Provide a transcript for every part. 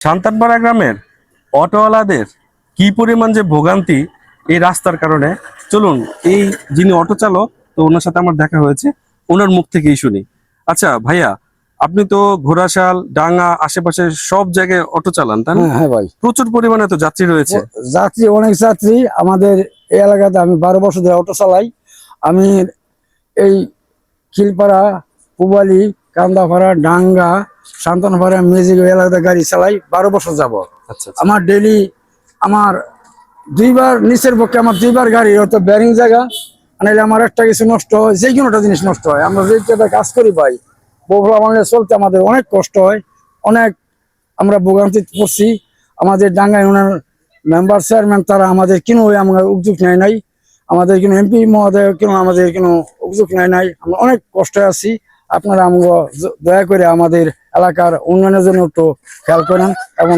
সান্তানপাড়া গ্রামের অটোওয়ালাদের কি পরিমাণ যে ভোগান্তি এই রাস্তার কারণে, চলুন এই যিনি অটো চালক, তো ওনার সাথে আমার দেখা হয়েছে, ওনার মুখ থেকেই শুনি। আচ্ছা ভাইয়া, আপনি তো ঘোড়াশাল, ডাঙ্গা, আশেপাশে সব জায়গায় অটো চালান, তাই না? হ্যাঁ হ্যাঁ ভাই, প্রচুর পরিমাণে তো যাত্রী রয়েছে। যাত্রী অনেক যাত্রী আমাদের এই এলাকাতে। আমি 12 বছর ধরে অটো চালাই। আমি এই খিলপাড়া, পুবালি, কান্দাপাড়া, ডাঙ্গা, সান্তানপাড়া, মেজিক এলাকাতে গাড়ি চালাই 12 বছর যাব। আচ্ছা আচ্ছা। আমার ডেলি আমার দুইবার নিচের পক্ষে আমার দুইবার গাড়ি হয়তো ব্যারিং জায়গা, নাহলে আমার একটা কিছু নষ্ট হয়, যে কোনো একটা জিনিস নষ্ট হয়। আমরা যে কাজ করি ভাই, বগুড়া বাংলায় চলতে আমাদের অনেক কষ্ট হয়, অনেক আমরা ভোগান্তি পড়ছি। আমাদের ডাঙ্গা ইউনিয়নের মেম্বার, চেয়ারম্যান তারা আমাদের কোনো আমরা উদ্যোগ নেয় নাই, আমাদের কোনো এমপি মহোদয় কোনো আমাদের কোনো উদ্যোগ নেয় নাই। আমরা অনেক কষ্টে আছি। আপনারা আমরা দয়া করে আমাদের এলাকার উন্নয়নের জন্য একটু খেয়াল করেন এবং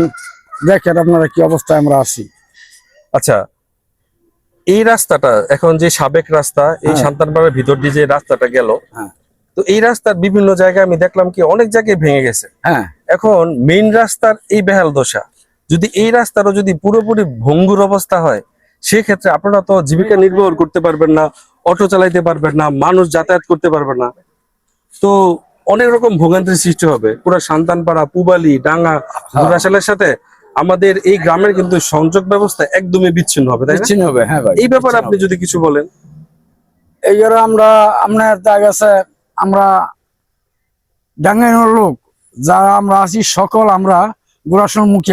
দেখেন আপনারা কি অবস্থায় আমরা আছি। আচ্ছা, এই রাস্তাটা এখন যে সাবেক রাস্তা, এই সান্তানপাড়ার ভিতর দিয়ে যে রাস্তাটা গেল, তো এই রাস্তার বিভিন্ন জায়গায় আমি দেখলাম কি অনেক জায়গায় ভেঙে গেছে। এখন মেইন রাস্তার এই বেহাল দশা, যদি এই রাস্তারও যদি পুরোপুরি ভঙ্গুর অবস্থা হয়, সেক্ষেত্রে আপনারা তো জীবিকা নির্বাহ করতে পারবেন না, অটো চালাইতে পারবেন না, মানুষ যাতায়াত করতে পারবে না, তো অনেক রকম ভোগান্তির সৃষ্টি হবে। পুরো সান্তানপাড়া, পুবালি, ডাঙ্গা, ঘোড়াশালের সাথে আমাদের এই গ্রামের কিন্তু সংযোগ ব্যবস্থা একদমই বিচ্ছিন্ন হবে, তাই না? হবে। হ্যাঁ ভাই, এই ব্যাপারে আপনি যদি কিছু বলেন। এই আমরা আপনার দেখা গেছে আমরা ডাঙ্গাইনের লোক যারা আমরা আছি সকল আমরা ঘোড়াশাল মুখী।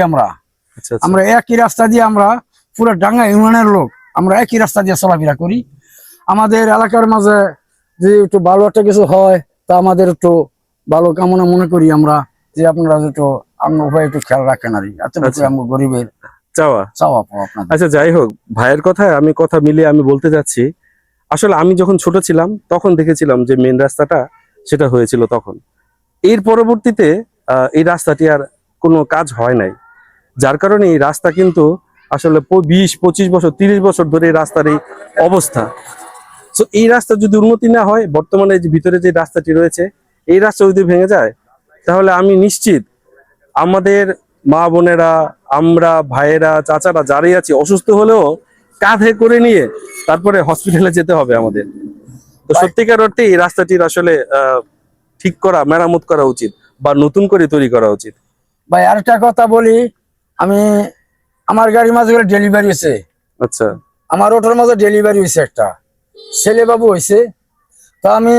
আমরা একই রাস্তা দিয়ে আমরা পুরো ডাঙ্গা ইউনিয়নের লোক আমরা একই রাস্তা দিয়ে চলাফেরা করি। আমাদের এলাকার মাঝে যে একটু ভালো একটা কিছু হয় তা আমাদের একটু ভালো কামনা মনে করি আমরা, যে আপনারা একটু আমরা উপায় একটু খেয়াল রাখেন আর আমরা গরিবের চাওয়া পাওয়া আপনাদের। আচ্ছা, যাই হোক, ভাইয়ের কথায় আমি কথা মিলিয়ে আমি বলতে যাচ্ছি, আসলে আমি যখন ছোট ছিলাম তখন দেখেছিলাম যে মেন রাস্তাটা সেটা হয়েছিল তখন। এর পরবর্তীতে এই রাস্তাটি আর কোনো কাজ হয় নাই, যার কারণে এই রাস্তা কিন্তু আসলে 20-25 বছর 30 বছর ধরে এই রাস্তার এই অবস্থা। তো এই রাস্তা যদি উন্নতি না হয়, বর্তমানে যে ভিতরে যে রাস্তাটি রয়েছে এই রাস্তা যদি ভেঙে যায়, তাহলে আমি নিশ্চিত আমাদের মা বোনেরা, আমরা ভাইয়েরা, চাচারা যারাই আছি, অসুস্থ হলেও কাঁধে করে নিয়ে তারপরে হসপিটালে যেতে হবে আমাদের। তো সত্যিকার অর্থে এই রাস্তাটির আসলে ঠিক করা, মেরামত করা উচিত বা নতুন করে তৈরি করা উচিত। ভাই আরেকটা কথা বলি, আমি আমার গাড়ির মাঝে ডেলিভারি হয়েছে। আচ্ছা, আমার অটোর মাঝে ডেলিভারি হয়েছে, একটা ছেলে বাবু হয়েছে। তো আমি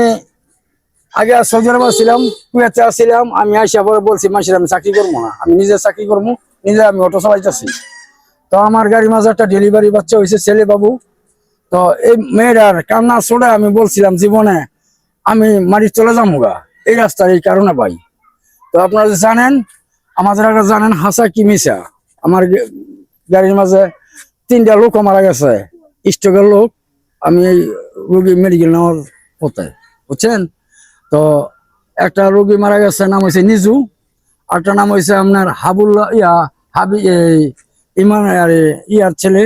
আগে সৌদি আরবে ছিলাম, কুয়েতে ছিলাম। আমি আইসা পরে বলছি মানুষের আমি চাকরি করবো না, আমি নিজে চাকরি করবো, নিজে আমি অটো চালাইতেছি। তো আমার গাড়ির মাঝে একটা ডেলিভারি বাচ্চা হয়েছে, ছেলে বাবু। তো এই মেয়েটার কান্না ছোড়ে আমি বলছিলাম জীবনে আমি মারি চলে যাবো গা এই রাস্তার এই কারণে ভাই। তো আপনারা জানেন, আমাদের আগে জানেন হাসা কি মিশা, আমার গাড়ির মাঝে 3টা লোক মারা গেছে, স্ট্রোকের লোক। আমি এই রোগী মেডিকেল নেওয়ার পথে, বুঝছেন। তো একটা রোগী মারা গেছে, নাম হয়েছে নিজু, আরেকটা নাম হয়েছে আপনার হাবুল্লাহ হাবি ইমান ইয়ার ছেলে,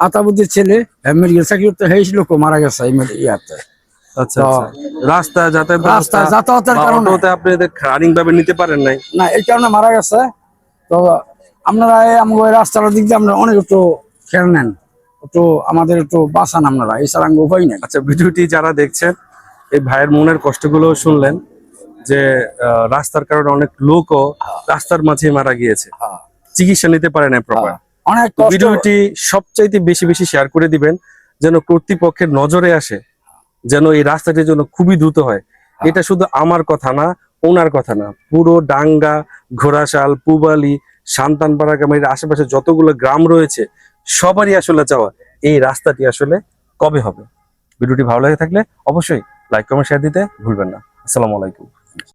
আতাবুদ্দির ছেলে, মেডিকেল চাকরি করতে হয়েছিল, মারা গেছে ইয়াতে। আচ্ছা আচ্ছা, রাস্তা যাতায়াতের কারণে আপনি রানিং ভাবে নিতে পারেন নাই না, এই কারণে মারা গেছে। তো আপনারা আমাদের রাস্তার দিক দিয়ে আপনারা অনেক একটু খেয়াল নেন, একটু আমাদের একটু বাঁচান আপনারা, এছাড়া উপায় নেই। আচ্ছা, ভিডিওটি যারা দেখছেন, এই ভাইয়ের মনের কষ্টগুলো শুনলেন যে রাস্তার কারণে অনেক লোকও রাস্তার মাঝে মারা গিয়েছে, চিকিৎসা নিতে পারে না প্রপার। অনেক ভিডিওটি সবচাইতে বেশি বেশি শেয়ার করে দিবেন, যেন কর্তৃপক্ষের নজরে আসে, যেন এই রাস্তাটির জন্য খুবই দ্রুত হয়। এটা শুধু আমার কথা না, ওনার কথা না, পুরো ডাঙ্গা, ঘোড়াশাল, পুবালি, সান্তানপাড়া গ্রামের আশেপাশে যতগুলো গ্রাম রয়েছে সবারই আসলে চাওয়া এই রাস্তাটি আসলে কবে হবে। ভিডিওটি ভালো লাগে থাকলে অবশ্যই লাইক, কমেন্ট, শেয়ার দিতে ভুলবেন না। আসসালামু আলাইকুম।